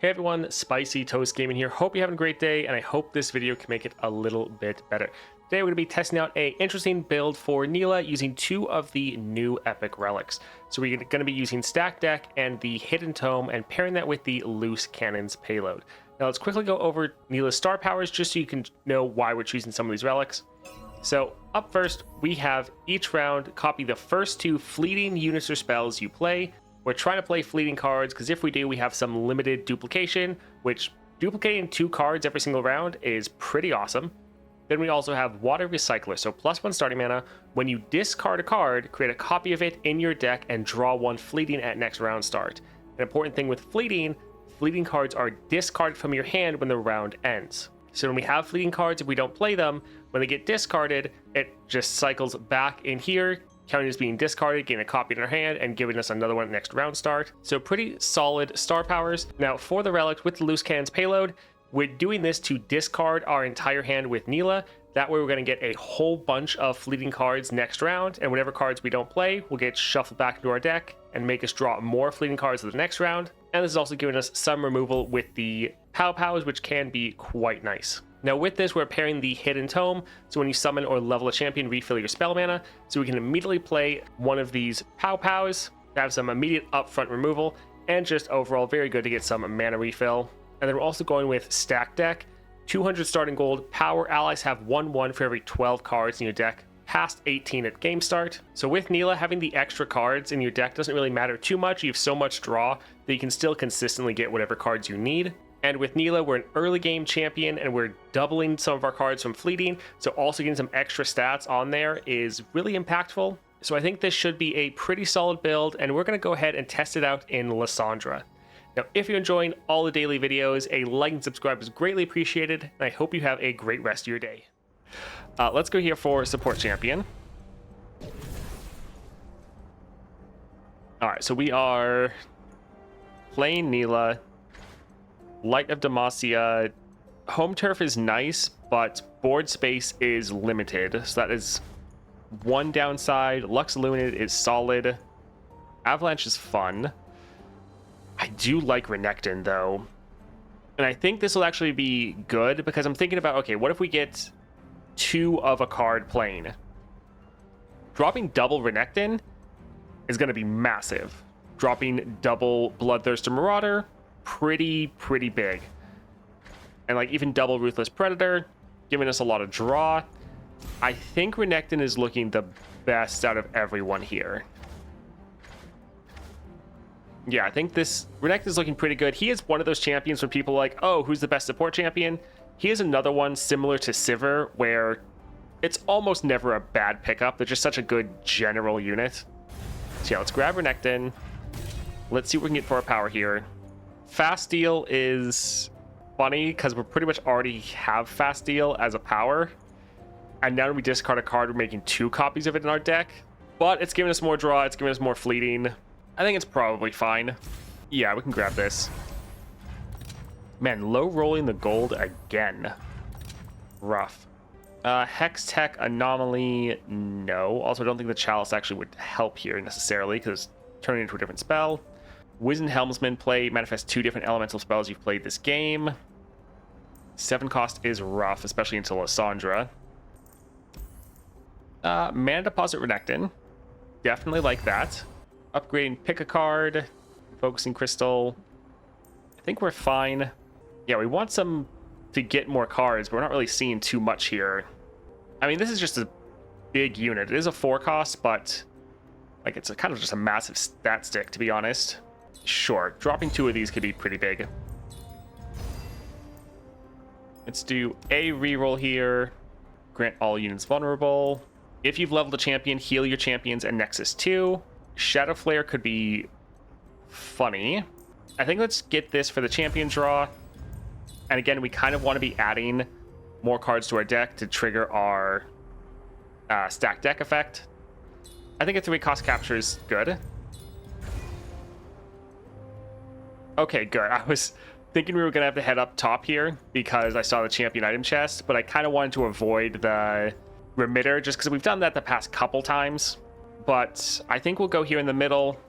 Hey everyone, Spicy Toast Gaming here. Hope you're having a great day, and I hope this video can make it a little bit better. Today we're going to be testing out a interesting build for Nilah using two of the new epic relics. So we're going to be using Stack Deck and the Hidden Tome and pairing that with the Loose Cannons payload. Now let's quickly go over Nilah's star powers just so you can know why we're choosing some of these relics. So up first, we have each round copy the first two fleeting units or spells you play. We're trying to play fleeting cards because if we do, we have some limited duplication, which duplicating 2 cards every single round is pretty awesome. Then we also have Water Recycler, so +1 starting mana. When you discard a card, create a copy of it in your deck and draw 1 fleeting at next round start. An important thing with fleeting cards are discarded from your hand when the round ends. So when we have fleeting cards, if we don't play them, when they get discarded, it just cycles back in here, counting as being discarded, getting a copy in our hand, and giving us another one at next round start. So pretty solid star powers. Now for the relics with the Loose Cannons payload, we're doing this to discard our entire hand with Nilah. That way we're going to get a whole bunch of fleeting cards next round, and whatever cards we don't play will get shuffled back into our deck and make us draw more fleeting cards for the next round. And this is also giving us some removal with the Pow-Pows, which can be quite nice. Now with this, we're pairing the Hidden Tome, so when you summon or level a champion, refill your spell mana, so we can immediately play one of these Pow-Pows, have some immediate upfront removal, and just overall very good to get some mana refill. And then we're also going with Stack Deck, 200 starting gold, power allies have 1/1 for every 12 cards in your deck, past 18 at game start. So with Nilah, having the extra cards in your deck doesn't really matter too much. You have so much draw that you can still consistently get whatever cards you need. And with Nilah, we're an early game champion and we're doubling some of our cards from fleeting, so also getting some extra stats on there is really impactful. So I think this should be a pretty solid build, and we're going to go ahead and test it out in Lissandra. Now, if you're enjoying all the daily videos, a like and subscribe is greatly appreciated, and I hope you have a great rest of your day. Let's go here for support champion. Alright, so we are playing Nilah. Light of Demacia. Home turf is nice, but board space is limited, so that is one downside. Lux Illuminated is solid. Avalanche is fun. I do like Renekton though, and I think this will actually be good because I'm thinking about, okay, what if we get 2 of a card playing? Dropping double Renekton is going to be massive. Dropping double Bloodthirster Marauder, pretty big. And like even double Ruthless Predator, giving us a lot of draw. I think Renekton is looking the best out of everyone here. Yeah, I think this Renekton is looking pretty good. He is one of those champions where people are like, oh, who's the best support champion? He is another one similar to Sivir, where it's almost never a bad pickup. They're just such a good general unit. So yeah, let's grab Renekton. Let's see what we can get for our power here. Fast Deal is funny because we pretty much already have Fast Deal as a power. And now when we discard a card, we're making 2 copies of it in our deck. But it's giving us more draw, it's giving us more fleeting. I think it's probably fine. Yeah, we can grab this. Man, low rolling the gold again. Rough. Hex Tech Anomaly, no. Also, I don't think the Chalice actually would help here necessarily because it's turning into a different spell. Wizened Helmsman play, manifest 2 different elemental spells you've played this game. 7 cost is rough, especially into Lissandra. Mana Deposit Renekton. Definitely like that. Upgrading, pick a card. Focusing Crystal. I think we're fine. Yeah, we want some to get more cards, but we're not really seeing too much here. I mean, this is just a big unit. It is a 4 cost, but like it's kind of just a massive stat stick, to be honest. Sure, dropping 2 of these could be pretty big. Let's do a reroll here. Grant all units vulnerable. If you've leveled a champion, heal your champions and Nexus 2. Shadow Flare could be funny. I think let's get this for the champion draw. And again, we kind of want to be adding more cards to our deck to trigger our stack deck effect. I think a 3 cost capture is good. Okay, good. I was thinking we were going to have to head up top here because I saw the champion item chest, but I kind of wanted to avoid the remitter just because we've done that the past couple times. But I think we'll go here in the middle.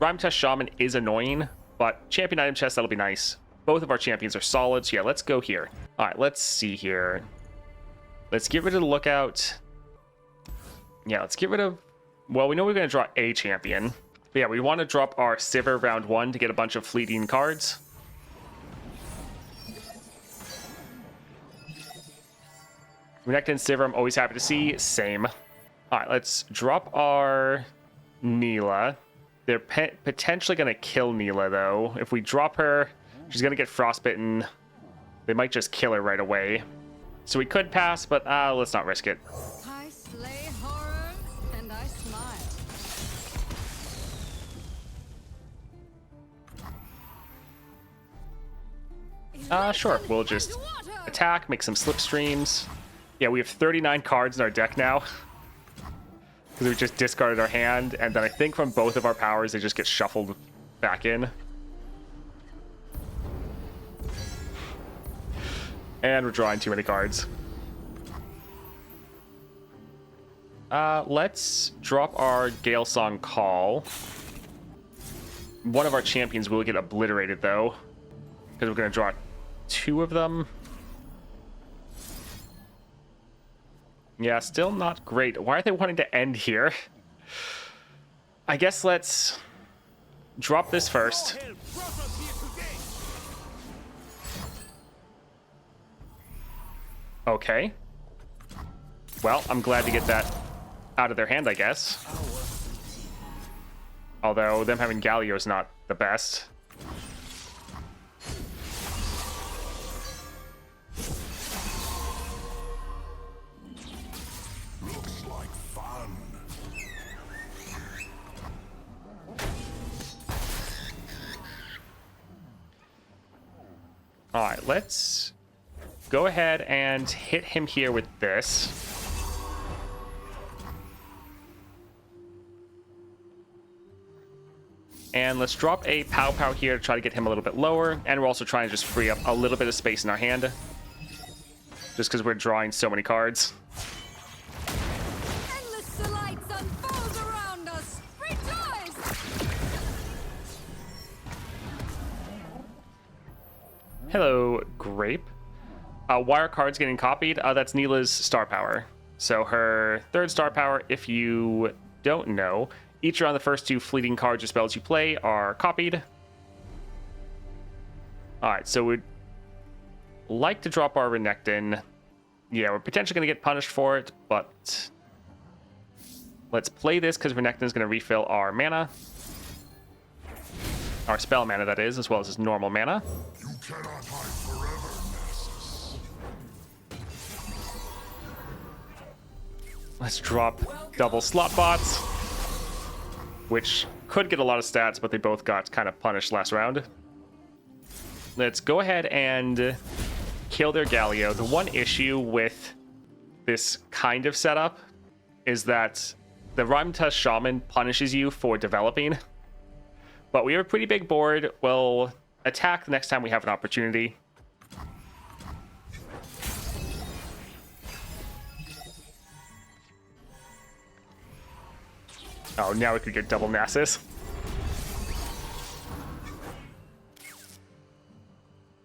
Rhyme Test Shaman is annoying, But champion item chest, that'll be nice. Both of our champions are solid, so yeah, let's go here. All right, let's see here. Let's get rid of the lookout. Yeah, let's get rid of... Well, we know we're going to draw a champion. But yeah, we want to drop our Sivir round 1 to get a bunch of fleeting cards. Renekton and Sivir, I'm always happy to see. Same. All right, let's drop our Nilah. They're potentially going to kill Nilah, though. If we drop her, she's going to get frostbitten. They might just kill her right away. So we could pass, but let's not risk it. I slay horror and I smile. Sure. We'll just attack, make some slipstreams. Yeah, we have 39 cards in our deck now. Because we just discarded our hand, and then I think from both of our powers, they just get shuffled back in. And we're drawing too many cards. Let's drop our Gale Song Call. One of our champions will get obliterated, though. Because we're going to draw 2 of them. Yeah, still not great. Why are they wanting to end here? I guess let's drop this first. Okay. Well, I'm glad to get that out of their hand, I guess. Although them having Galio is not the best. Looks like fun. All right, let's go ahead and hit him here with this. And let's drop a Pow Pow here to try to get him a little bit lower. And we're also trying to just free up a little bit of space in our hand. Just because we're drawing so many cards. Endless delights unfold around us. Rejoice! Hello, Grape. Why are cards getting copied? That's Nilah's star power. So her 3rd star power, if you don't know, each round the first 2 fleeting cards or spells you play are copied. Alright, so we'd like to drop our Renekton. Yeah, we're potentially going to get punished for it, but let's play this because Renekton is going to refill our mana. Our spell mana, that is, as well as his normal mana. You cannot hide forever, Nessus. Let's drop double slot bots, which could get a lot of stats, but they both got kind of punished last round. Let's go ahead and kill their Galio. The one issue with this kind of setup is that the Rhymetusk Shaman punishes you for developing. But we have a pretty big board. We'll attack the next time we have an opportunity. Oh, now we could get double Nasus.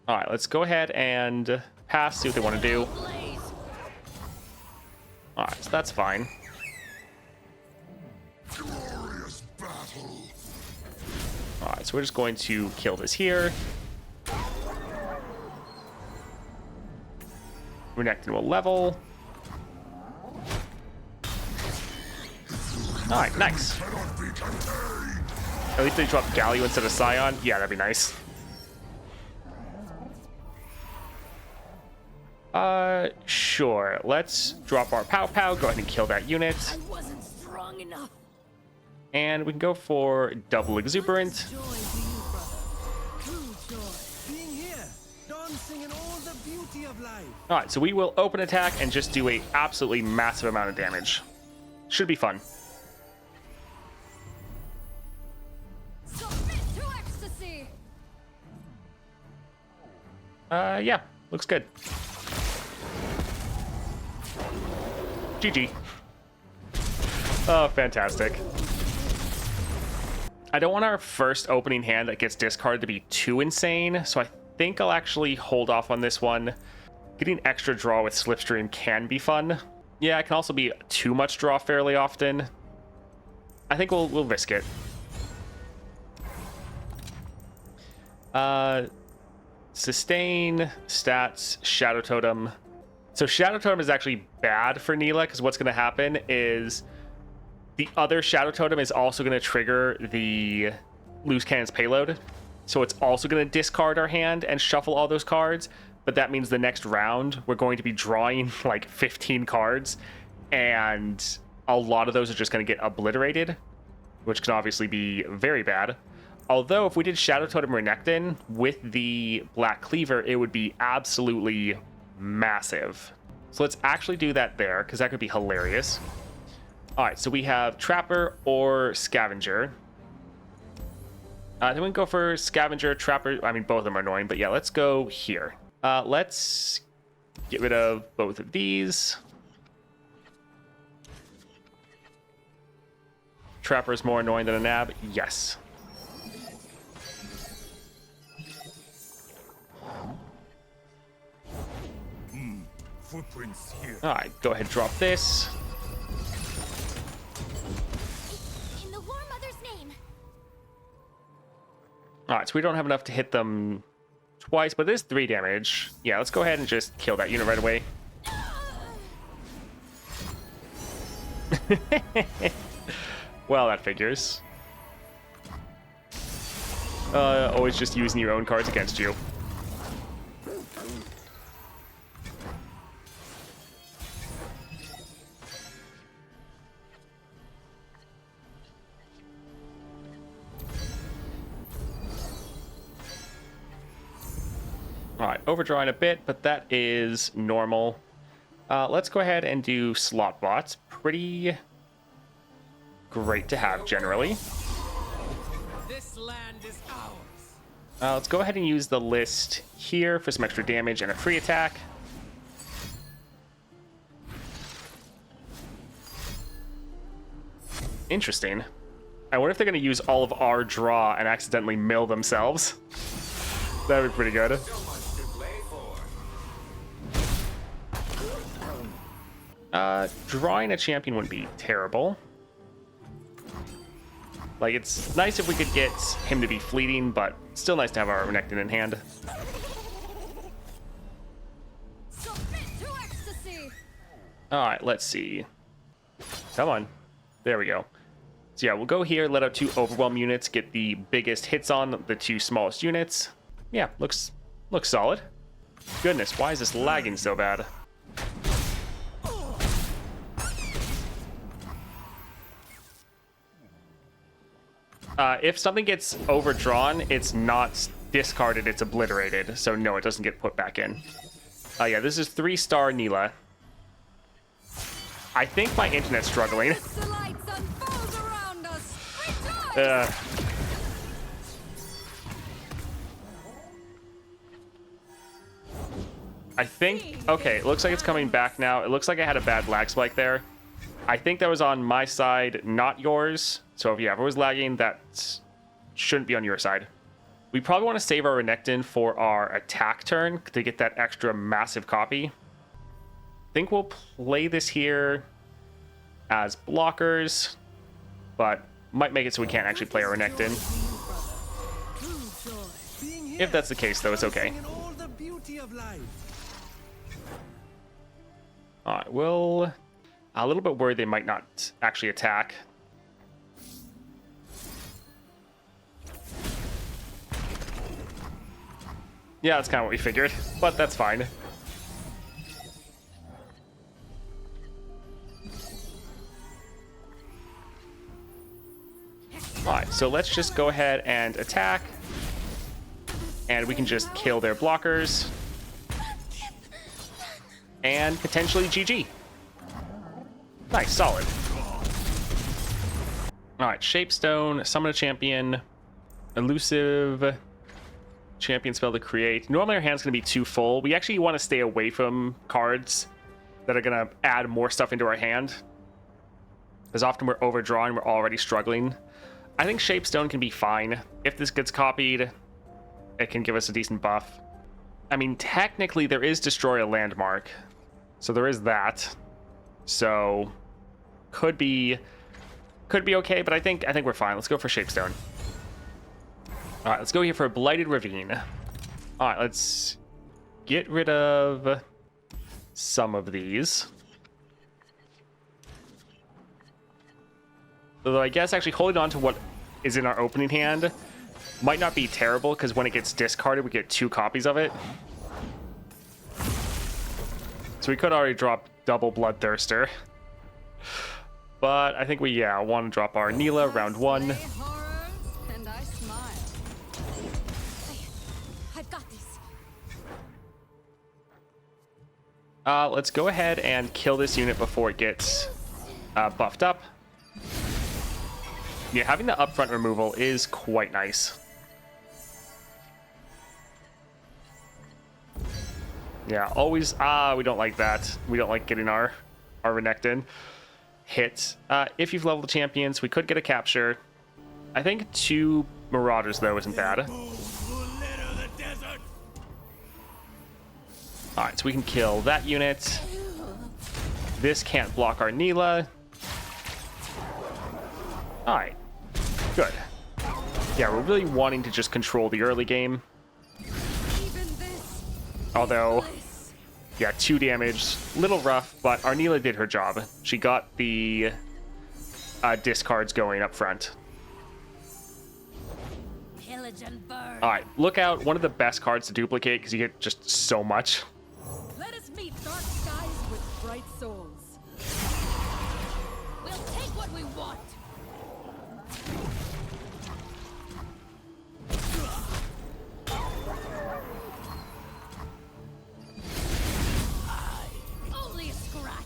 All right, let's go ahead and pass, see what they want to do. All right, so that's fine. Glorious battle. All right, so we're just going to kill this here. Renekton will level. All right, nice. Cannot be contained. At least they drop Galio instead of Scion. Yeah, that'd be nice. Sure. Let's drop our Pow Pow. Go ahead and kill that unit. I wasn't strong enough. And we can go for double Exuberant. Joy to you, brother. True joy. Being here, dancing in all the beauty of life. All right, so we will open attack and just do a absolutely massive amount of damage. Should be fun. Submit to ecstasy. Yeah, looks good. GG. Oh, fantastic. I don't want our first opening hand that gets discarded to be too insane, so I think I'll actually hold off on this one. Getting extra draw with Slipstream can be fun. Yeah, it can also be too much draw fairly often. I think we'll risk it. Sustain, stats, Shadow Totem. So Shadow Totem is actually bad for Nilah, because what's going to happen is the other Shadow Totem is also going to trigger the Loose Cannon's payload. So it's also going to discard our hand and shuffle all those cards. But that means the next round, we're going to be drawing like 15 cards. And a lot of those are just going to get obliterated, which can obviously be very bad. Although if we did Shadow Totem Renekton with the Black Cleaver, it would be absolutely massive. So let's actually do that there, because that could be hilarious. All right, so we have Trapper or Scavenger. Then we can go for Scavenger, Trapper. I mean, both of them are annoying, but yeah, let's go here. Let's get rid of both of these. Trapper is more annoying than a nab. Yes. Footprints here. All right, go ahead, drop this. In the War Mother's name. All right, so we don't have enough to hit them twice, but there's 3 damage. Yeah, let's go ahead and just kill that unit right away. Well, that figures. Always just using your own cards against you. All right, overdrawing a bit, but that is normal. Let's go ahead and do slot bots. Pretty great to have generally. This land is ours. Let's go ahead and use the list here for some extra damage and a free attack. Interesting. I wonder if they're going to use all of our draw and accidentally mill themselves. That would be pretty good. Drawing a champion wouldn't be terrible. Like, it's nice if we could get him to be fleeting, but still nice to have our Renekton in hand. Submit to ecstasy. All right, let's see. Come on. There we go. So yeah, we'll go here, let out 2 Overwhelm units, get the biggest hits on the 2 smallest units. Yeah, looks solid. Goodness, why is this lagging so bad? If something gets overdrawn, it's not discarded, it's obliterated. So no, it doesn't get put back in. Yeah, this is 3-star Nilah. I think my internet's struggling. The lights unfold around us. Rejoice! I think, okay, it looks like it's coming back now. It looks like I had a bad lag spike there. I think that was on my side, not yours. So if it was lagging, that shouldn't be on your side. We probably want to save our Renekton for our attack turn to get that extra massive copy. I think we'll play this here as blockers, but might make it so we can't actually play our Renekton. If that's the case, though, it's okay. All right, we'll... A little bit worried they might not actually attack. Yeah, that's kind of what we figured, but that's fine. Alright, so let's just go ahead and attack. And we can just kill their blockers. And potentially GG. Nice, solid. Alright, Shapestone, Summon a Champion, Elusive, Champion spell to create. Normally our hand's going to be too full. We actually want to stay away from cards that are going to add more stuff into our hand. Because often we're overdrawn, we're already struggling. I think Shapestone can be fine. If this gets copied, it can give us a decent buff. I mean, technically there is Destroy a Landmark, so there is that. So could be okay, but I think we're fine. Let's go for Shapestone. All right, let's go here for a Blighted Ravine. All right, let's get rid of some of these. Although I guess actually holding on to what is in our opening hand might not be terrible, because when it gets discarded, we get 2 copies of it. So we could already drop double Bloodthirster. But I think we, want to drop our Nilah round 1. Slay horrors, and I smile. I've got this. Let's go ahead and kill this unit before it gets buffed up. Yeah, having the upfront removal is quite nice. Yeah, always, we don't like that. We don't like getting our Renekton hit. If you've leveled the champions, we could get a capture. I think 2 Marauders, though, isn't bad. Alright, so we can kill that unit. This can't block our Nilah. Alright, good. Yeah, we're really wanting to just control the early game. Even this. Although, Bliss. yeah, 2 damage, little rough, but our Nilah did her job. She got the discards going up front. Pillage and burn. Alright, look out. One of the best cards to duplicate, because you get just so much. Let us meet dark skies with bright souls. We'll take what we want. Only a scratch.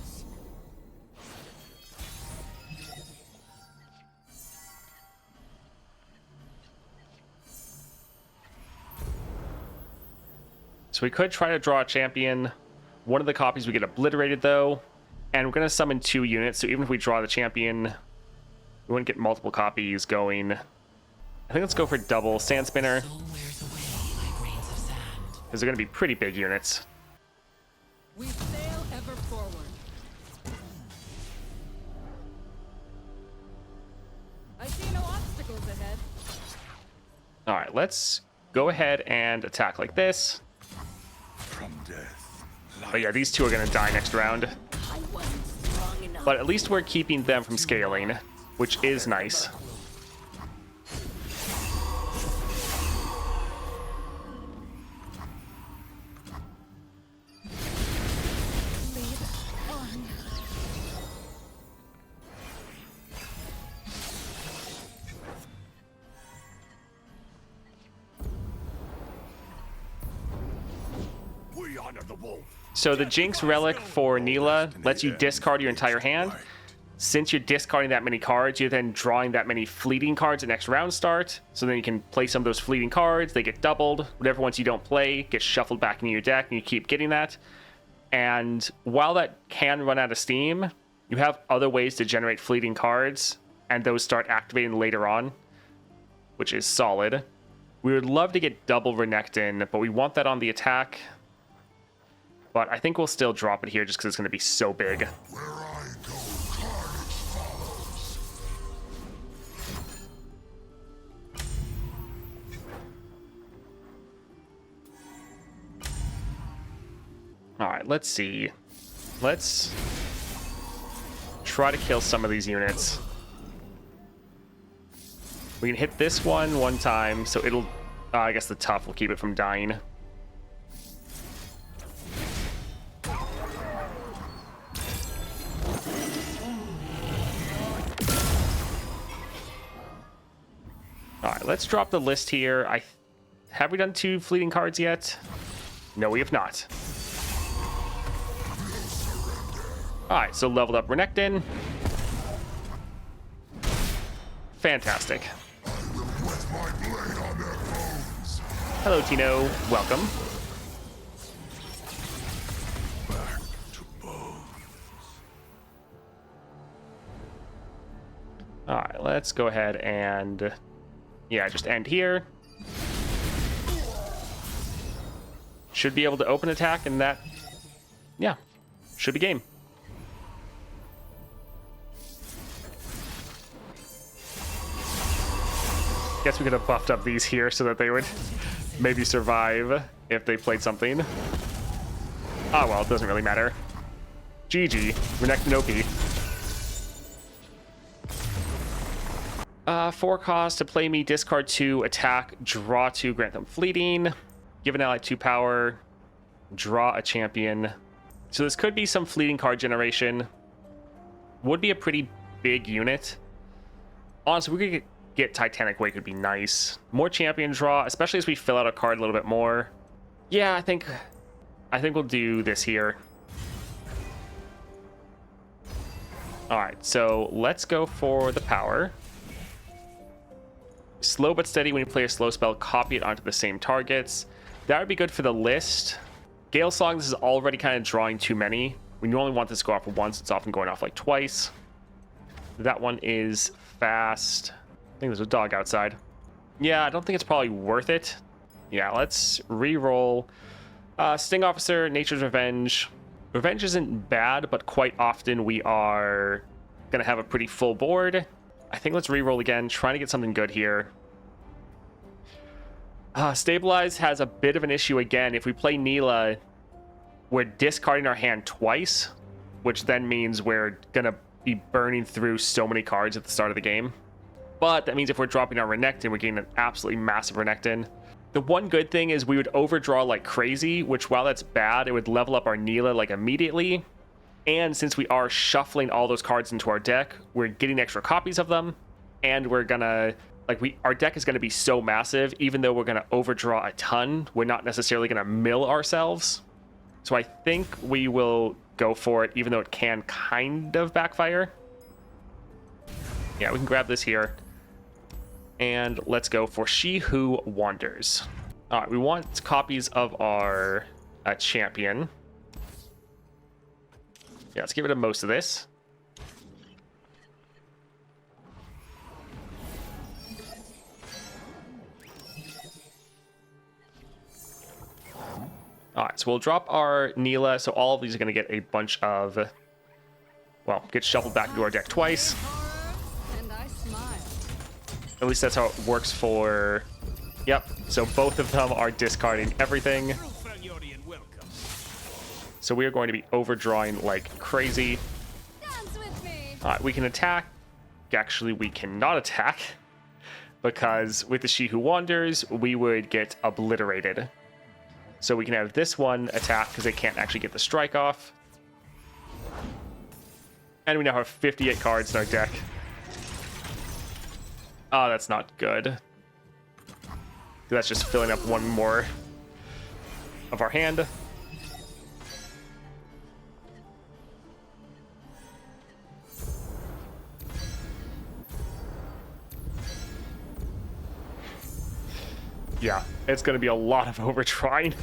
So we could try to draw a champion. One of the copies we get obliterated, though. And we're going to summon 2 units, so even if we draw the champion, we wouldn't get multiple copies going. I think let's go for double Sand Spinner, because they're going to be pretty big units. We sail ever forward. I see no obstacles ahead. All right, let's go ahead and attack like this. From death. But yeah, these 2 are going to die next round. I wasn't strong enough. But at least we're keeping them from scaling, which is nice. Lead on. We honor the wolf. So the Jinx Relic for Nilah lets you discard your entire hand. Since you're discarding that many cards, you're then drawing that many fleeting cards at next round start. So then you can play some of those fleeting cards. They get doubled. Whatever ones you don't play gets shuffled back into your deck, and you keep getting that. And while that can run out of steam, you have other ways to generate fleeting cards, and those start activating later on, which is solid. We would love to get double Renekton, but we want that on the attack. But I think we'll still drop it here just because it's going to be so big. Where I go, carnage follows. All right, let's see. Let's try to kill some of these units. We can hit this one time, so it'll... I guess the tough will keep it from dying. All right, let's drop the list here. Have we done 2 fleeting cards yet? No, we have not. All right, so leveled up Renekton. Fantastic. I will wet my blade on their bones. Hello, Tino. Welcome. Back to bones. All right, let's go ahead and, yeah, just end here. Should be able to open attack, and that, yeah, should be game. Guess we could have buffed up these here so that they would maybe survive if they played something. Ah, well, it doesn't really matter. GG. Renekton OP. 4 cost to play me, discard 2, attack, draw 2, grant them fleeting, give an ally 2 power, draw a champion. So this could be some fleeting card generation. Would be a pretty big unit. Honestly, we could get Titanic Wake would be nice. More champion draw, especially as we fill out a card a little bit more. Yeah, I think we'll do this here. All right, so let's go for the power. Slow but steady. When you play a slow spell, copy it onto the same targets. That would be good for the list. Gale Song, this is already kind of drawing too many. We normally want this to go off once. It's often going off like twice. That one is fast. I think there's a dog outside. Yeah, I don't think it's probably worth it. Yeah, let's re-roll. Sting Officer, Nature's Revenge. Revenge isn't bad, but quite often we are going to have a pretty full board. I think let's re-roll again, trying to get something good here. Stabilize has a bit of an issue again. If we play Nilah, we're discarding our hand twice, which then means we're going to be burning through so many cards at the start of the game. But that means if we're dropping our Renekton, we're getting an absolutely massive Renekton. The one good thing is we would overdraw like crazy, which while that's bad, it would level up our Nilah like immediately. And since we are shuffling all those cards into our deck, we're getting extra copies of them. And we're gonna, our deck is gonna be so massive, even though we're gonna overdraw a ton, we're not necessarily gonna mill ourselves. So I think we will go for it, even though it can kind of backfire. Yeah, we can grab this here. And let's go for She Who Wanders. All right, we want copies of our champion. Yeah, let's get rid of most of this. All right, so we'll drop our Nilah. So all of these are going to get a bunch of, well, get shuffled back into our deck twice. At least that's how it works for... Yep, so both of them are discarding everything. So we are going to be overdrawing like crazy. Alright, we can attack. Actually, we cannot attack. Because with the She Who Wanders, we would get obliterated. So we can have this one attack because they can't actually get the strike off. And we now have 58 cards in our deck. Oh, that's not good. That's just filling up one more of our hand. Yeah, it's going to be a lot of overtrying.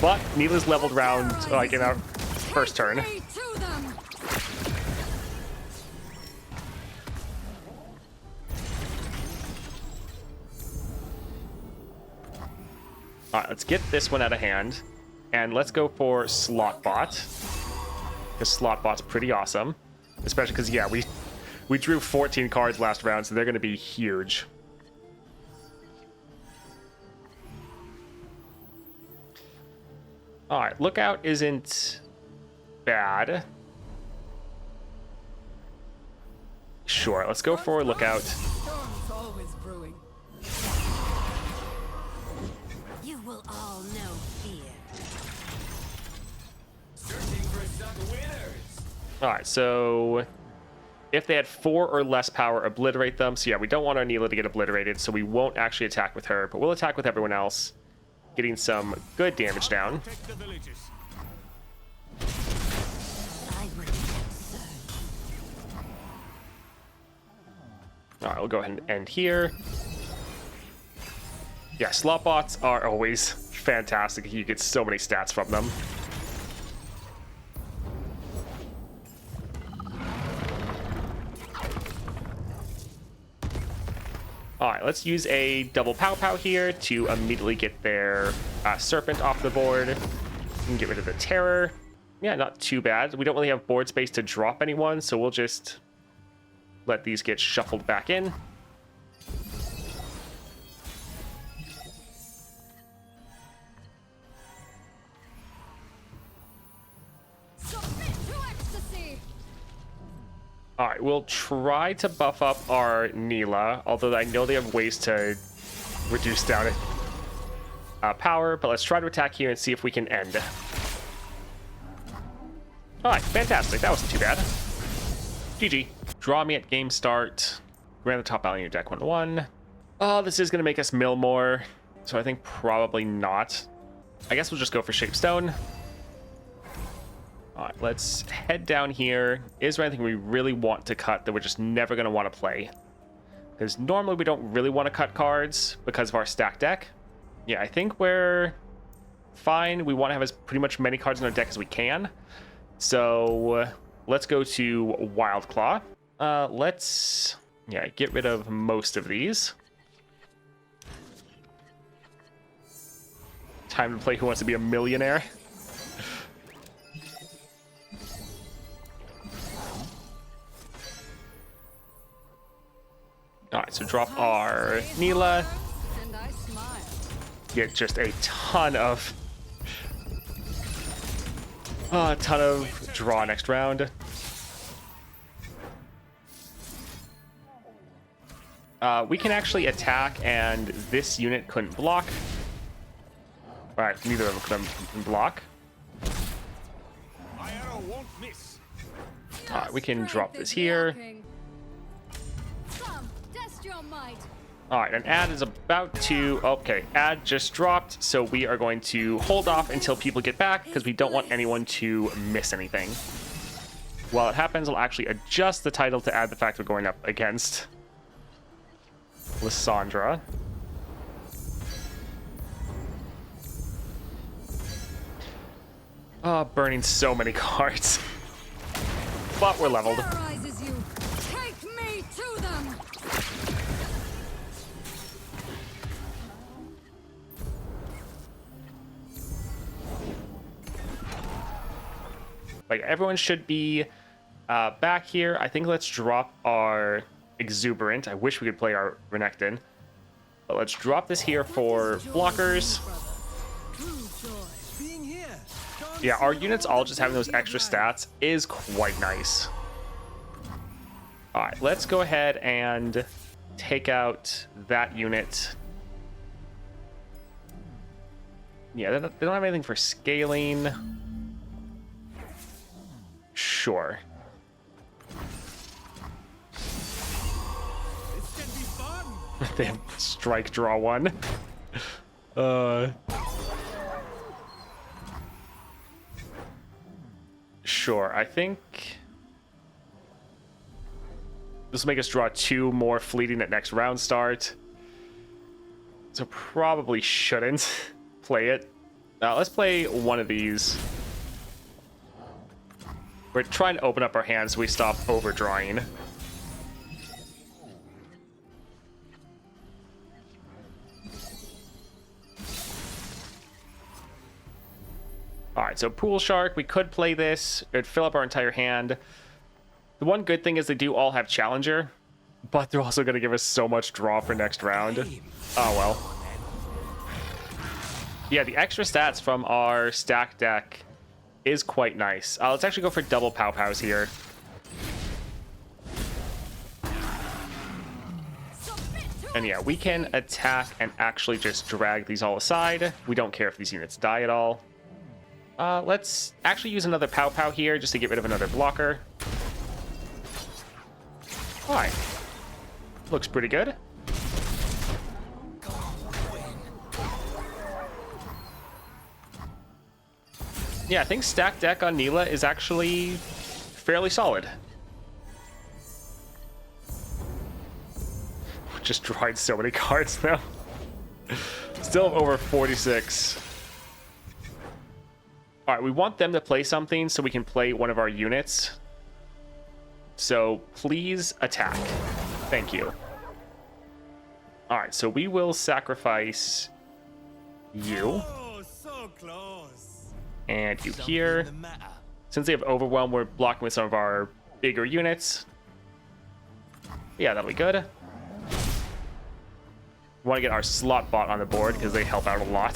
But Nilah's leveled round like in our first turn. All right, let's get this one out of hand. And let's go for Slotbot. Because Slotbot's pretty awesome. Especially because, yeah, we drew 14 cards last round, so they're going to be huge. All right, Lookout isn't bad. Sure, let's go for Lookout. Storm's always brewing. You will all know fear. Searching for some winners. All right, so if they had 4 or less power, obliterate them. So yeah, we don't want our Nilah to get obliterated, so we won't actually attack with her, but we'll attack with everyone else, getting some good damage down. Protect the villages. I will answer. All right, we'll go ahead and end here. Yeah, Slotbots are always fantastic. You get so many stats from them. All right, let's use a double pow pow here to immediately get their serpent off the board and get rid of the terror. Yeah, not too bad. We don't really have board space to drop anyone, so we'll just let these get shuffled back in. Submit to ecstasy. All right, we'll try to buff up our Nilah, although I know they have ways to reduce down power, but let's try to attack here and see if we can end. All right, fantastic. That wasn't too bad. GG. Draw me at game start. Grant the top value in your deck 1-1. Oh, this is going to make us mill more, so I think probably not. I guess we'll just go for Shapestone. All right, let's head down here. Is there anything we really want to cut that we're just never going to want to play? Because normally we don't really want to cut cards because of our stack deck. Yeah, I think we're fine. We want to have as pretty much many cards in our deck as we can. So let's go to Wild Claw. Let's get rid of most of these. Time to play Who Wants to Be a Millionaire. All right, so drop our Nilah. And I smile. Get just a ton of draw next round. We can actually attack, and this unit couldn't block. All right, neither of them can block. My arrow won't miss. All right, we can drop this here. Some test your might. All right, an ad is about to... Okay, ad just dropped, so we are going to hold off until people get back because we don't want anyone to miss anything. While it happens, I'll actually adjust the title to add the fact we're going up against Lissandra. Oh, burning so many cards. But we're leveled. Terrorizes you. Take me to them. Like, everyone should be back here. I think let's drop our Exuberant. I wish we could play our Renekton. But let's drop this here for blockers. Being here. Yeah, our units all just having those extra stats is quite nice. All right, let's go ahead and take out that unit. Yeah, they don't have anything for scaling. Sure. This can be fun. They have strike draw one. Sure, I think this will make us draw 2 more fleeting at next round start. So probably shouldn't play it. Let's play one of these. We're trying to open up our hands so we stop overdrawing. Alright, so Pool Shark, we could play this. It would fill up our entire hand. The one good thing is they do all have Challenger, but they're also going to give us so much draw for next round. Oh well. Yeah, the extra stats from our stack deck is quite nice. Let's actually go for double Pow Pows here. And yeah, we can attack and actually just drag these all aside. We don't care if these units die at all. Let's actually use another Pow Pow here just to get rid of another blocker. Alright. Looks pretty good. Yeah, I think stack deck on Nilah is actually fairly solid. Just drawing so many cards now. Still over 46. All right, we want them to play something so we can play one of our units. So please attack. Thank you. All right, so we will sacrifice you Oh, so close. and you here. Since they have Overwhelm, we're blocking with some of our bigger units. Yeah, that'll be good. We want to get our slot bot on the board because they help out a lot.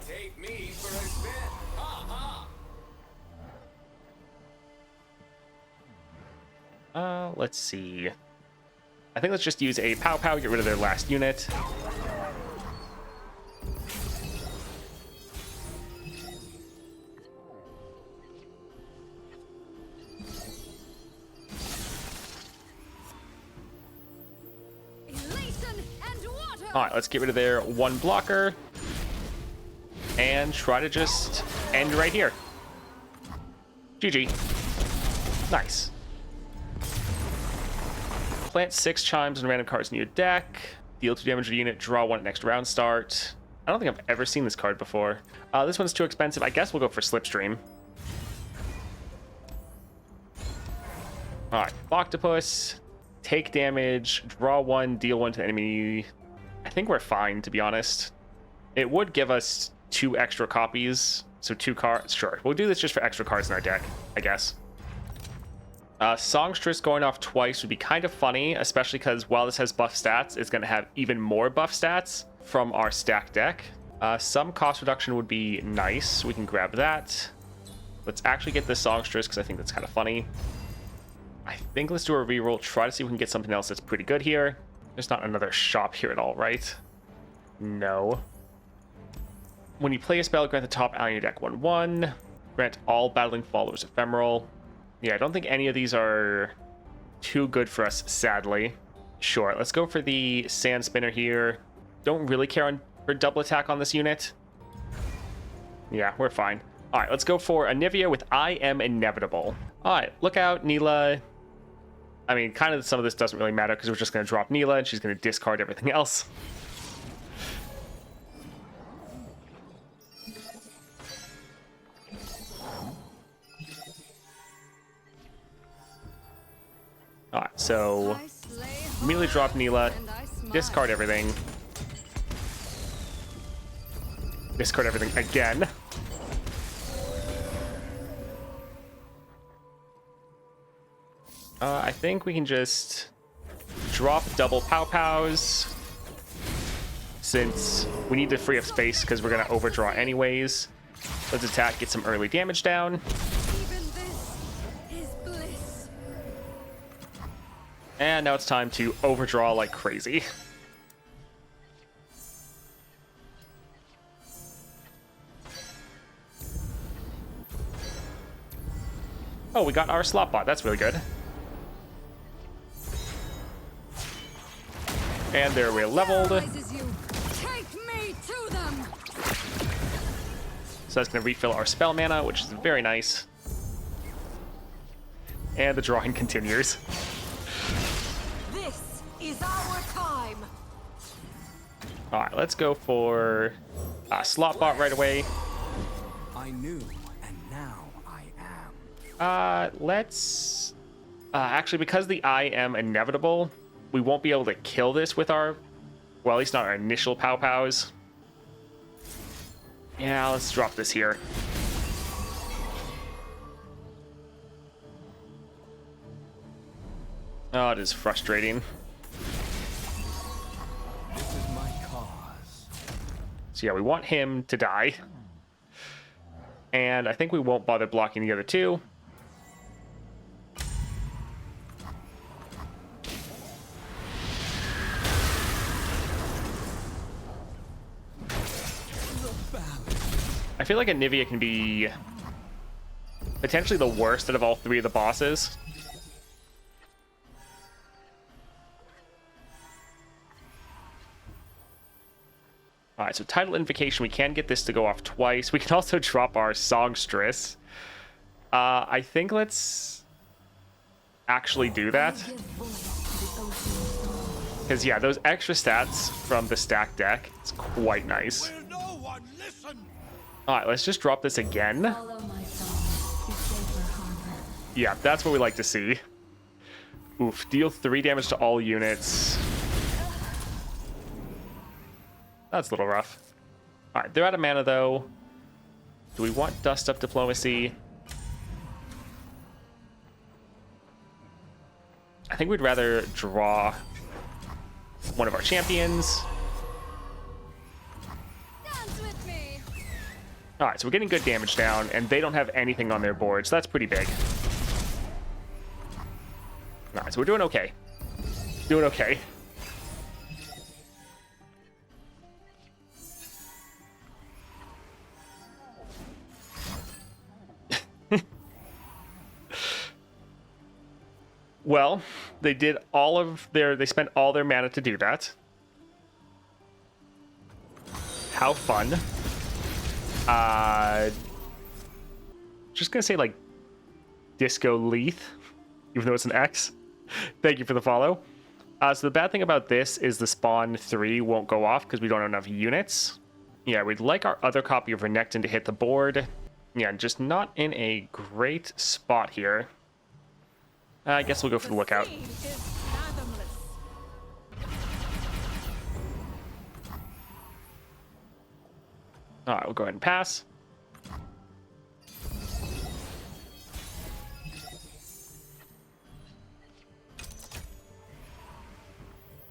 Take me for a spin. Ha ha. Let's see. I think let's just use a Pow Pow, get rid of their last unit. Elation and water. All right, let's get rid of their one blocker and try to just end right here. GG. Nice. Plant 6 chimes and random cards in your deck. Deal 2 damage to a unit, draw 1 at next round start. I don't think I've ever seen this card before. This one's too expensive. I guess we'll go for Slipstream. Alright, Octopus. Take damage, draw 1, deal 1 to the enemy. I think we're fine, to be honest. It would give us 2 extra copies. So 2 cards. Sure, we'll do this just for extra cards in our deck, I guess. Songstress going off twice would be kind of funny, especially because while this has buff stats, it's going to have even more buff stats from our stack deck. Some cost reduction would be nice. We can grab that. Let's actually get the Songstress because I think that's kind of funny. I think let's do a reroll, try to see if we can get something else that's pretty good here. There's not another shop here at all, right? No. When you play a spell, grant the top ally in your deck 1/1. Grant all battling followers ephemeral. Yeah, I don't think any of these are too good for us, sadly. Sure, let's go for the Sand Spinner here. Don't really care for double attack on this unit. Yeah, we're fine. All right, let's go for Anivia with I Am Inevitable. All right, look out, Nilah. I mean, kind of some of this doesn't really matter because we're just going to drop Nilah and she's going to discard everything else. Alright, so immediately drop Nilah, discard everything. Discard everything again. I think we can just drop double Pow Pows since we need to free up space because we're going to overdraw anyways. Let's attack, get some early damage down. Even this is bliss. And now it's time to overdraw like crazy. Oh, we got our slot bot. That's really good. And there we're leveled. Rises you. Take me to them. So that's going to refill our spell mana, which is very nice. And the drawing continues. This is our time. All right, let's go for slot bot right away. I knew, and now I am. Let's actually, because the I Am Inevitable, we won't be able to kill this with our, well, at least not our initial Pow Pows. Yeah, let's drop this here. Oh, it is frustrating. This is my cause. So yeah, we want him to die. And I think we won't bother blocking the other two. I feel like Anivia can be potentially the worst out of all three of the bosses. Alright, so Tidal Invocation, we can get this to go off twice. We can also drop our Songstress. I think let's actually do that. Because, yeah, those extra stats from the stack deck, it's quite nice. Will no one listen? Alright, let's just drop this again. Follow my song to safer harbor. Yeah, that's what we like to see. Oof, deal 3 damage to all units. That's a little rough. All right, they're out of mana, though. Do we want Dust Up Diplomacy? I think we'd rather draw one of our champions. Dance with me. All right, so we're getting good damage down, and they don't have anything on their board, so that's pretty big. All right, so we're doing okay. Doing okay. Well, they did all of their... They spent all their mana to do that. How fun. Just gonna say, like, Disco Leith, even though it's an X. Thank you for the follow. So the bad thing about this is the spawn 3 won't go off because we don't have enough units. Yeah, we'd like our other copy of Renekton to hit the board. Yeah, just not in a great spot here. I guess we'll go for the lookout. sea is fathomless. All right, we'll go ahead and pass.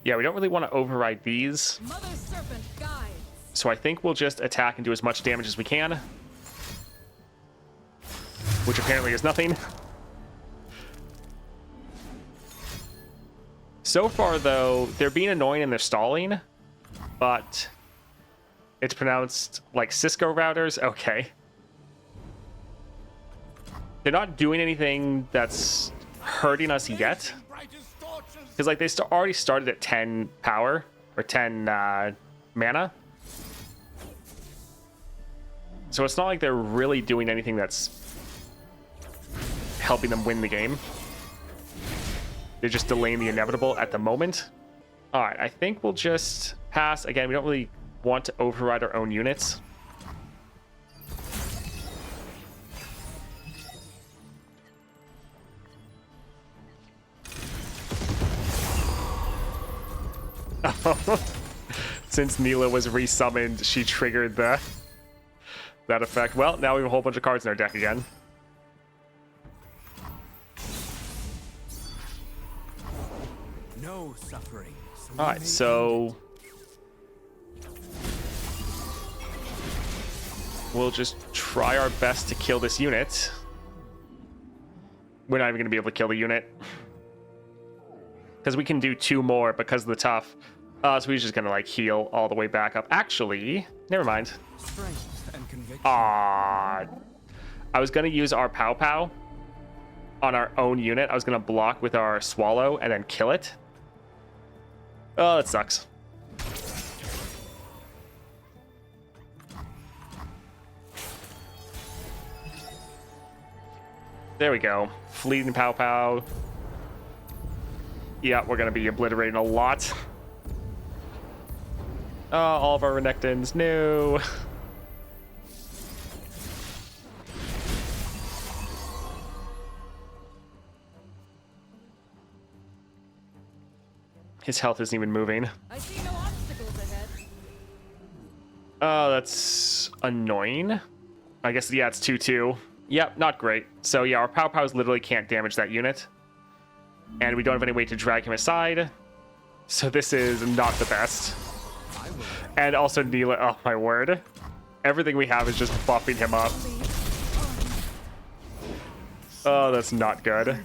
Yeah, we don't really want to override these. Mother Serpent guides. So I think we'll just attack and do as much damage as we can. Which apparently is nothing. So far, though, they're being annoying and they're stalling. But it's pronounced like Cisco routers. Okay. They're not doing anything that's hurting us yet. Because like they already started at 10 power or 10 mana. So it's not like they're really doing anything that's helping them win the game. They're just delaying the inevitable at the moment. All right, I think we'll just pass. Again, we don't really want to override our own units. Since Nilah was resummoned, she triggered that effect. Well, now we have a whole bunch of cards in our deck again. No suffering. All right, so we'll just try our best to kill this unit. We're not even going to be able to kill the unit because we can do 2 more because of the tough. So we're just going to like heal all the way back up. Actually, never mind. Strength and conviction. I was going to use our Pow Pow on our own unit. I was going to block with our Swallow and then kill it. Oh, that sucks. There we go. Fleeting Pow Pow. Yeah, we're going to be obliterating a lot. Oh, all of our Renektons. No. His health isn't even moving. I see no obstacles ahead. Oh, that's annoying. I guess, yeah, it's 2-2. Yep, not great. So, yeah, our Pow Pows literally can't damage that unit. And we don't have any way to drag him aside. So this is not the best. And also Nilah, oh my word. Everything we have is just buffing him up. Oh, that's not good.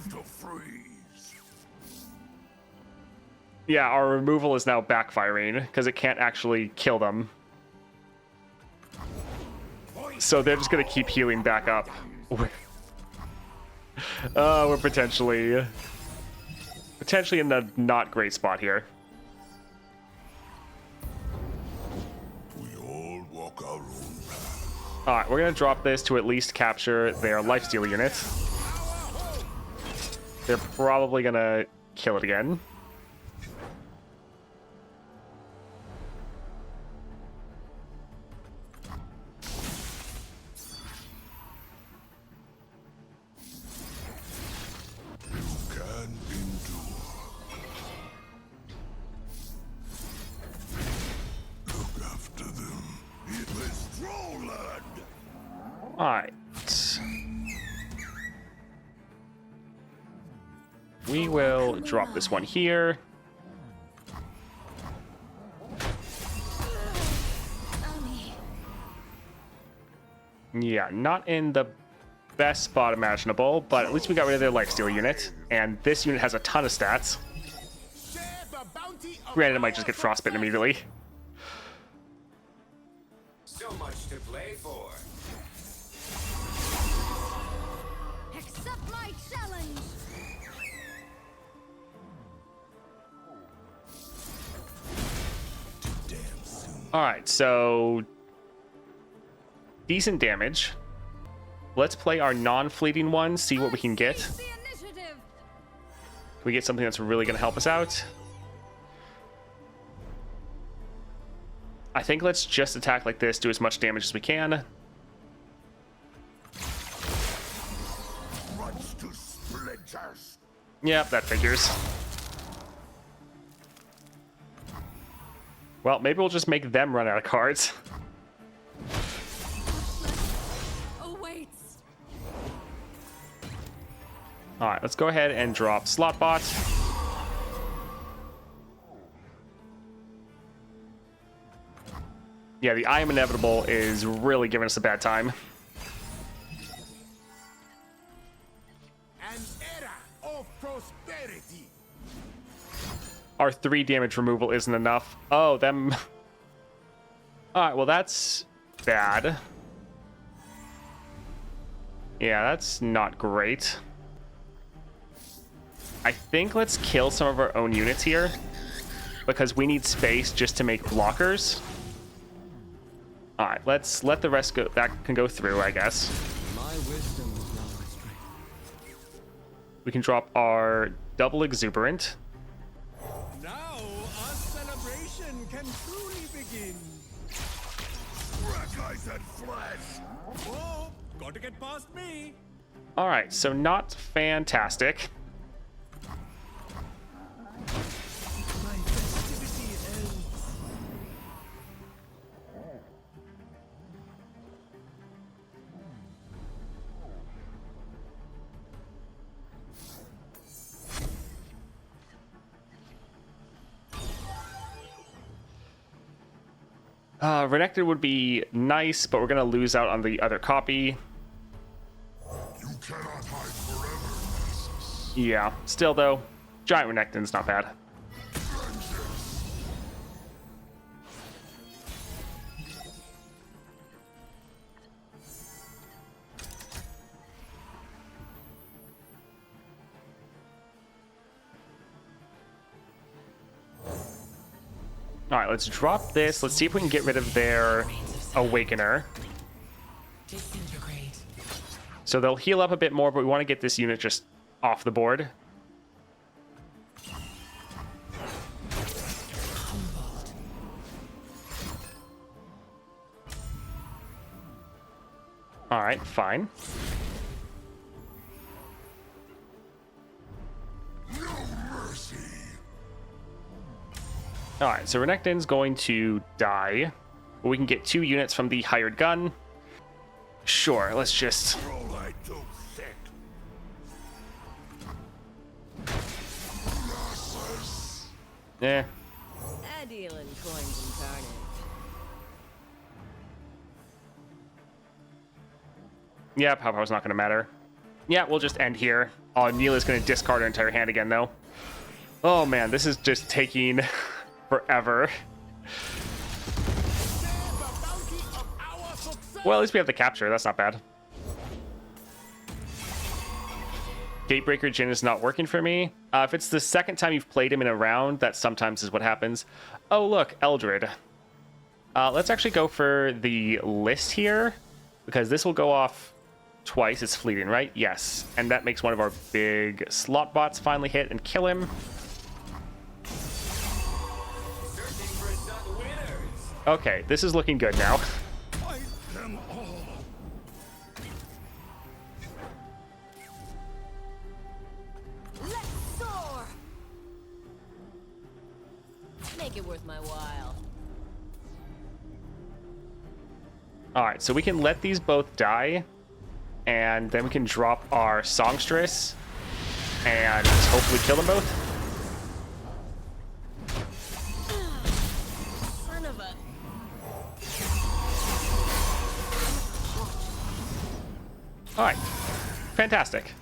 Yeah, our removal is now backfiring because it can't actually kill them. So they're just going to keep healing back up. We're potentially in a not great spot here. We all walk our own path. All right, we're going to drop this to at least capture their lifesteal unit. They're probably going to kill it again. Trollland! Alright. We will drop this one here. Yeah, not in the best spot imaginable, but at least we got rid of their lifesteal unit. And this unit has a ton of stats. Granted, it might just get frostbitten immediately. So much to play for. Accept my challenge. Alright, so decent damage. Let's play our non-fleeting one, see what we can get. The initiative. Can we get something that's really going to help us out? I think let's just attack like this, do as much damage as we can. Runs to splinters. Yep, that figures. Well, maybe we'll just make them run out of cards. Awaits. Alright, let's go ahead and drop Slotbot. Yeah, the I Am Inevitable is really giving us a bad time. An era of prosperity. Our 3 damage removal isn't enough. Oh, them... Alright, well that's bad. Yeah, that's not great. I think let's kill some of our own units here, because we need space just to make blockers. Alright, let's let the rest go. That can go through, I guess. My wisdom is now my strength. We can drop our double exuberant. Now our celebration can truly begin. Wreck eyes and flesh. Oh, got to get past me. Alright, so not fantastic. My festivity ends. Renekton would be nice, but we're going to lose out on the other copy. You cannot hide forever, Nessus. Yeah, still though, Giant Renekton's not bad. Alright, let's drop this. Let's see if we can get rid of their Awakener. So they'll heal up a bit more, but we want to get this unit just off the board. Alright, fine. No mercy. Alright, so Renekton's going to die. But we can get 2 units from the hired gun. Sure, let's just... Trollite too thick. Nessus. Eh. A deal in coins and carnage. Yeah, power power's not going to matter. Yeah, we'll just end here. Oh, Nilah's going to discard her entire hand again, though. Oh, man, this is just taking forever. Well, at least we have the capture. That's not bad. Gatebreaker Jhin is not working for me. If it's the second time you've played him in a round, that sometimes is what happens. Oh, look, Eldred. Let's actually go for the list here, because this will go off twice. It's fleeting, right? Yes. And that makes one of our big slot bots finally hit and kill him. Searching for some winners. Okay, this is looking good now. Fight them all. Let's soar. Make it worth my while. All right, so we can let these both die, and then we can drop our Songstress and hopefully kill them both. Son of a... All right, fantastic.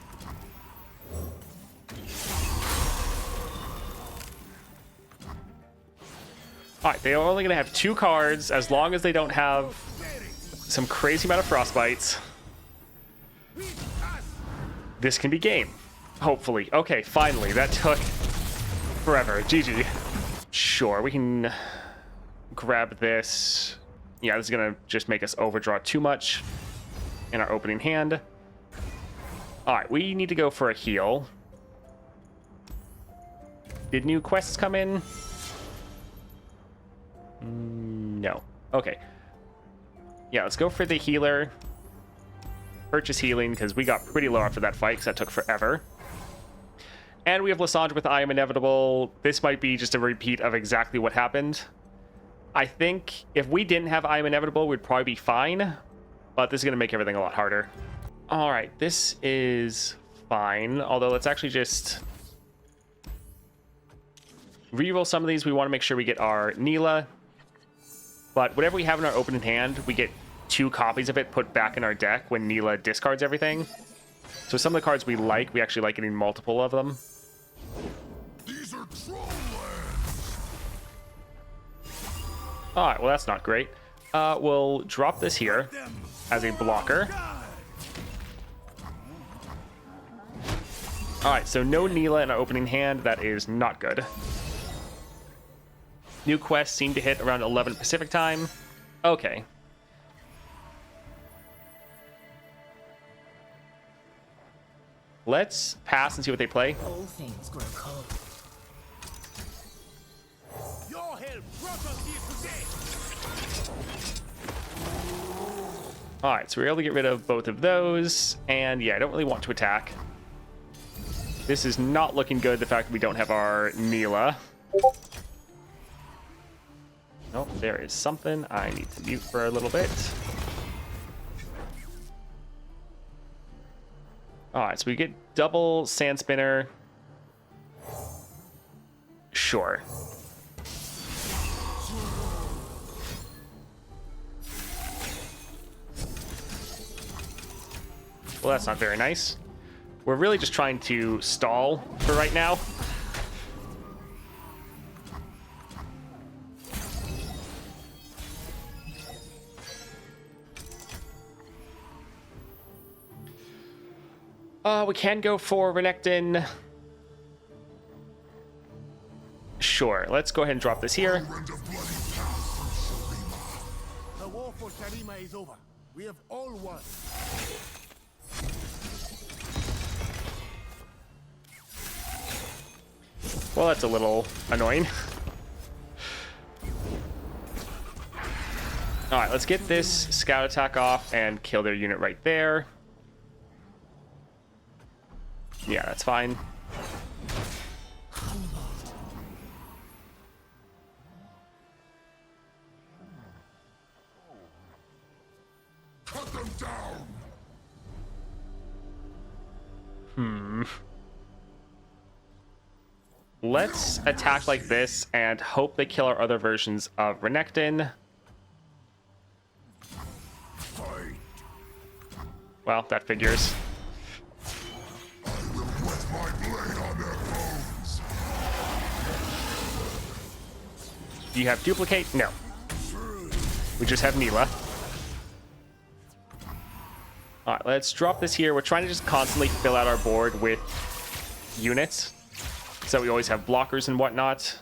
All right, they are only going to have 2 cards as long as they don't have some crazy amount of frostbites. This can be game, hopefully. Okay, finally. That took forever. GG. Sure, we can grab this. Yeah, this is going to just make us overdraw too much in our opening hand. All right, we need to go for a heal. Did new quests come in? No. Okay. Yeah, let's go for the healer. Purchase healing, because we got pretty low after that fight, because that took forever. And we have Lissandra with I Am Inevitable. This might be just a repeat of exactly what happened. I think if we didn't have I Am Inevitable, we'd probably be fine. But this is going to make everything a lot harder. All right, this is fine. Although, let's actually just reroll some of these. We want to make sure we get our Nilah. But whatever we have in our opening hand, we get 2 copies of it put back in our deck when Nilah discards everything. So some of the cards we like, we actually like getting multiple of them. These are troll lands. All right, well, that's not great. We'll drop this here as a blocker. All right, so no Nilah in our opening hand. That is not good. New quests seem to hit around 11 Pacific time. Okay. Let's pass and see what they play. All things grow cold. Your help brought us here today. All right, so we're able to get rid of both of those. And yeah, I don't really want to attack. This is not looking good, the fact that we don't have our Nilah. Oh, there is something I need to mute for a little bit. All right, so we get double Sand Spinner. Sure. Well, that's not very nice. We're really just trying to stall for right now. We can go for Renekton. Sure, let's go ahead and drop this here. Rend a bloody path from Sharima. The war for Sharima is over. We have all won. Well, that's a little annoying. All right, let's get this scout attack off and kill their unit right there. Yeah, that's fine. Cut them down. Let's attack like this and hope they kill our other versions of Renekton. Fight. Well, that figures. I will wet my blade on their bones. Do you have duplicate? No. We just have Nilah. All right, let's drop this here. We're trying to just constantly fill out our board with units, so we always have blockers and whatnot.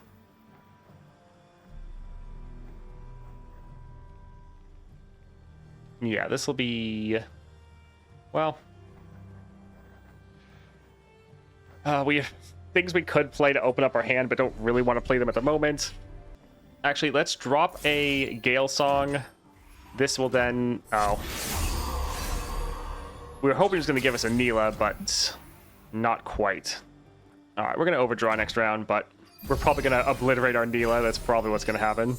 Yeah, this will be... Well... we have things we could play to open up our hand, but don't really want to play them at the moment. Actually, let's drop a Gale Song. This will then... Oh. We were hoping it was going to give us a Nilah, but not quite. All right, we're going to overdraw next round, but we're probably going to obliterate our Nilah. That's probably what's going to happen.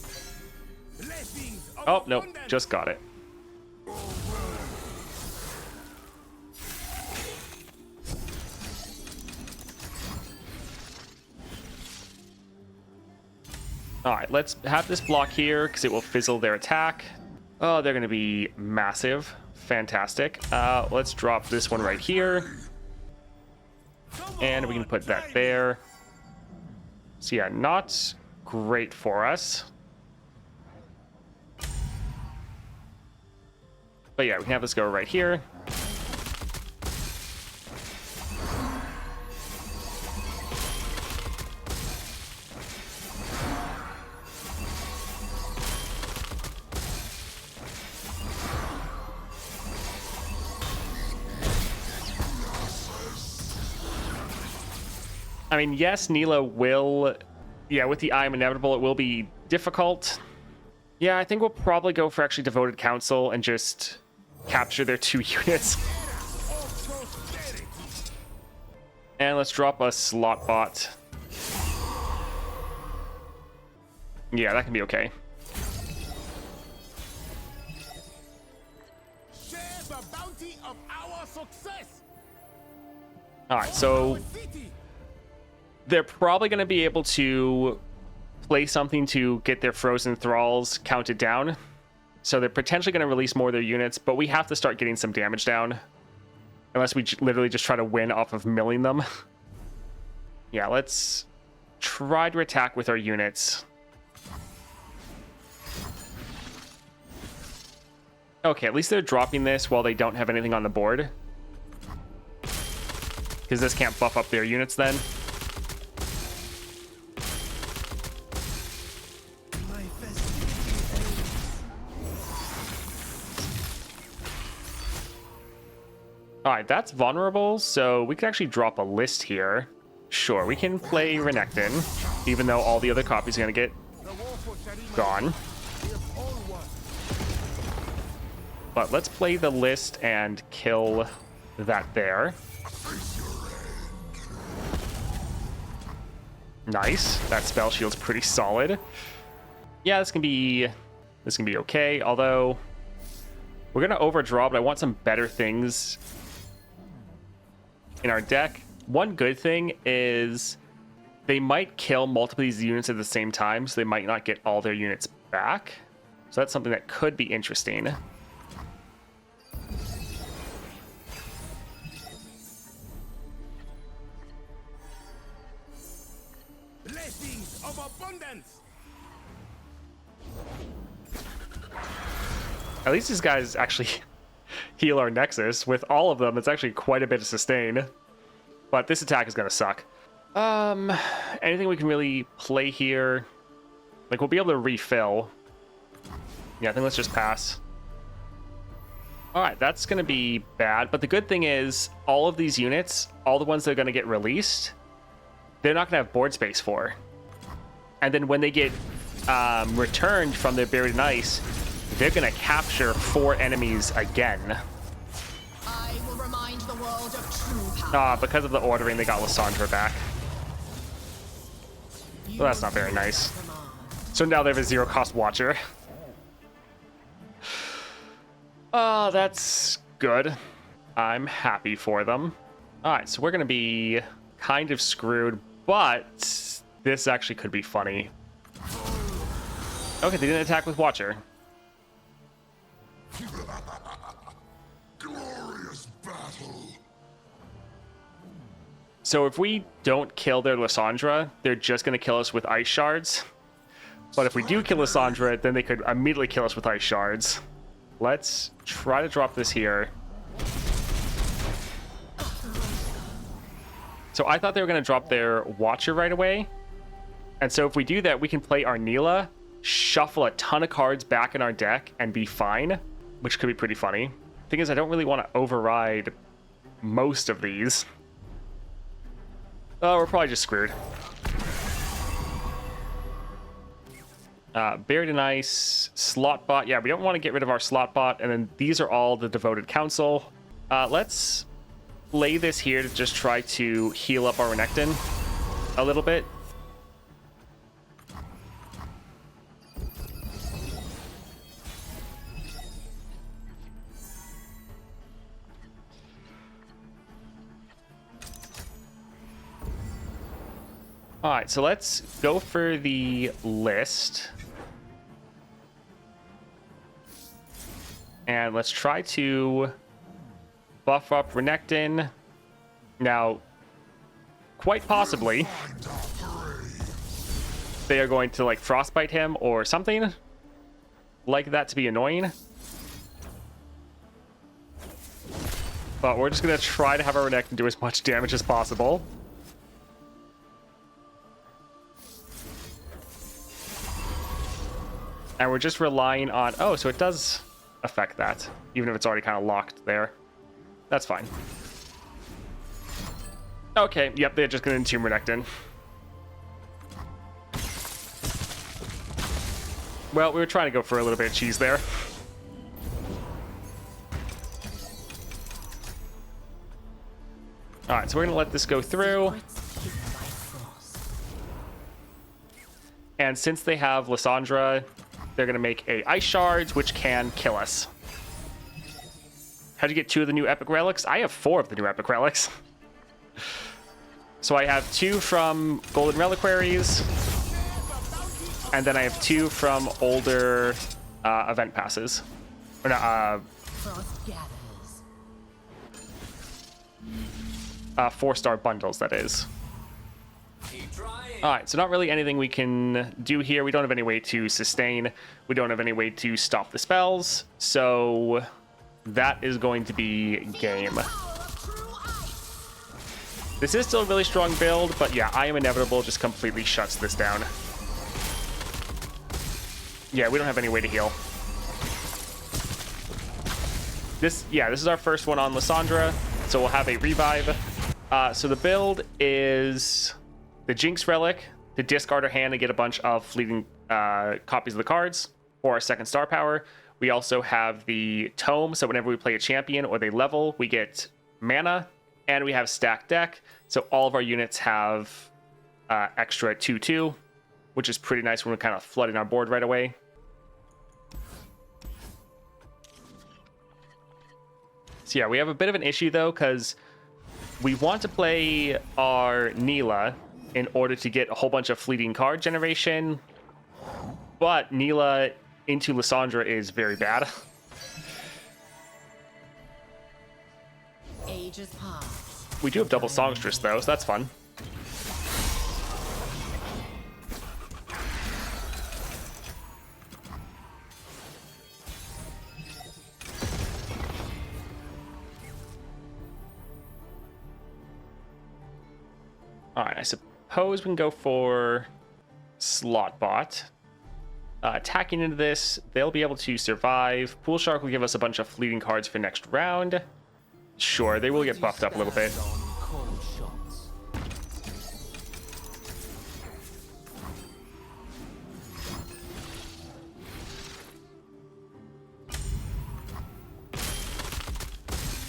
Oh, nope, just got it. All right, let's have this block here because it will fizzle their attack. Oh, they're going to be massive. Fantastic. Let's drop this one right here. And we can put that there. So yeah, not great for us. But yeah, we can have this go right here. I mean, yes, Nilah will... Yeah, with the I Am Inevitable, it will be difficult. Yeah, I think we'll probably go for actually Devoted Council and just capture their 2 units. And let's drop a slot bot. Yeah, that can be okay. Share the bounty of our success. Alright, so they're probably going to be able to play something to get their Frozen Thralls counted down. So they're potentially going to release more of their units, but we have to start getting some damage down. Unless we literally just try to win off of milling them. Yeah, let's try to attack with our units. Okay, at least they're dropping this while they don't have anything on the board. Because this can't buff up their units then. Alright, that's vulnerable, so we can actually drop a list here. Sure, we can play Renekton, even though all the other copies are going to get gone. But let's play the list and kill that there. Nice. That spell shield's pretty solid. Yeah, this can be okay, although we're going to overdraw, but I want some better things in our deck. One good thing is they might kill multiple of these units at the same time, so they might not get all their units back. So that's something that could be interesting. Blessings of abundance. At least these guys actually heal our Nexus. With all of them, it's actually quite a bit of sustain. But this attack is going to suck. Anything we can really play here? Like, we'll be able to refill. Yeah, I think let's just pass. Alright, that's going to be bad. But the good thing is, all of these units, all the ones that are going to get released, they're not going to have board space for. And then when they get returned from their Buried in Ice, they're going to capture 4 enemies again. I will remind the world of true power. Because of the ordering, they got Lissandra back. Well, that's not very nice. So now they have a 0-cost Watcher. Oh, that's good. I'm happy for them. Alright, so we're going to be kind of screwed, but this actually could be funny. Okay, they didn't attack with Watcher. Glorious battle. So if we don't kill their Lissandra, they're just going to kill us with Ice Shards. But if we do kill Lissandra, then they could immediately kill us with Ice Shards. Let's try to drop this here. So I thought they were going to drop their Watcher right away. And so if we do that, we can play our Nilah, shuffle a ton of cards back in our deck, and be fine, which could be pretty funny. Thing is, I don't really want to override most of these. Oh, we're probably just screwed. Buried in Ice, Slot Bot. Yeah, we don't want to get rid of our Slot Bot. And then these are all the Devoted Council. Let's play this here to just try to heal up our Renekton a little bit. All right, so let's go for the list. And let's try to buff up Renekton. Now, quite possibly, they are going to like frostbite him or something like that to be annoying. But we're just going to try to have our Renekton do as much damage as possible. And we're just relying on... Oh, so it does affect that, even if it's already kind of locked there. That's fine. Okay, yep, they're just going to entomb Renekton. Well, we were trying to go for a little bit of cheese there. Alright, so we're going to let this go through. And since they have Lissandra, they're going to make a Ice Shards, which can kill us. How'd you get 2 of the new Epic Relics? I have 4 of the new Epic Relics. So I have 2 from Golden Reliquaries, and then I have 2 from older event passes. Or not, Frost gathers. 4-star bundles, that is. Keep trying. All right, so not really anything we can do here. We don't have any way to sustain. We don't have any way to stop the spells. So that is going to be game. This is still a really strong build, but yeah, I Am Inevitable just completely shuts this down. Yeah, we don't have any way to heal. This is our first one on Lissandra, so we'll have a revive. So the build is the Jinx Relic, to discard our hand and get a bunch of fleeting copies of the cards for our 2nd star power. We also have the Tome, so whenever we play a champion or they level, we get mana, and we have Stacked Deck, so all of our units have extra 2/2, which is pretty nice when we're kind of flooding our board right away. So yeah, we have a bit of an issue though, because we want to play our Nilah in order to get a whole bunch of fleeting card generation, but Nilah into Lissandra is very bad. Ages pass. We do have double Songstress though, so that's fun. Alright, I suppose we can go for Slotbot. Attacking into this, they'll be able to survive. Pool Shark will give us a bunch of fleeting cards for next round. Sure, they will get buffed up a little bit.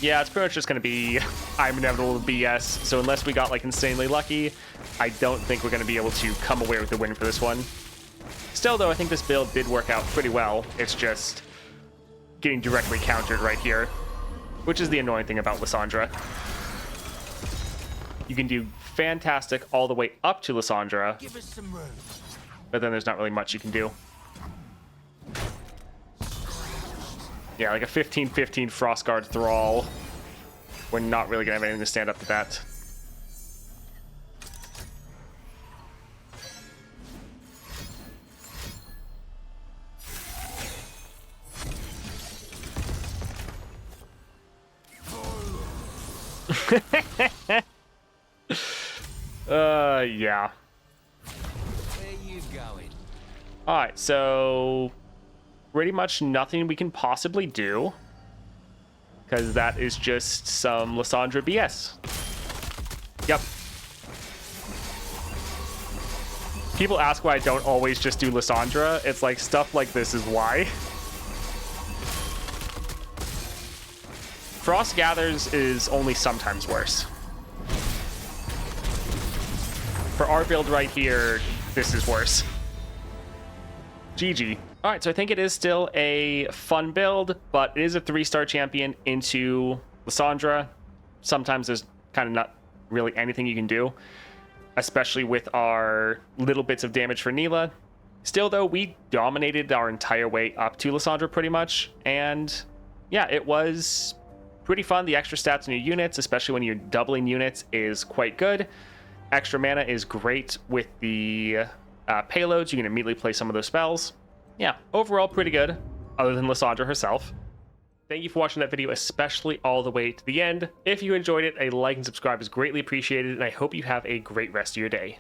Yeah, it's pretty much just going to be I'm Inevitable BS, so unless we got like insanely lucky, I don't think we're going to be able to come away with the win for this one. Still though, I think this build did work out pretty well. It's just getting directly countered right here, which is the annoying thing about Lissandra. You can do fantastic all the way up to Lissandra, but then there's not really much you can do. Yeah, like a 15-15 Frostguard Thrall. We're not really going to have anything to stand up to that. Yeah. Where you going? All right, so pretty much nothing we can possibly do, because that is just some Lissandra BS. Yep. People ask why I don't always just do Lissandra. It's like stuff like this is why. Frost Gathers is only sometimes worse. For our build right here, this is worse. GG. All right, so I think it is still a fun build, but it is a 3-star champion into Lissandra. Sometimes there's kind of not really anything you can do. especially with our little bits of damage for Nilah. Still, though, we dominated our entire way up to Lissandra pretty much, and yeah, it was pretty fun. The extra stats on your units, especially when you're doubling units, is quite good. Extra mana is great with the payloads. You can immediately play some of those spells. Yeah, overall pretty good, other than Lissandra herself. Thank you for watching that video, especially all the way to the end. If you enjoyed it, a like and subscribe is greatly appreciated, and I hope you have a great rest of your day.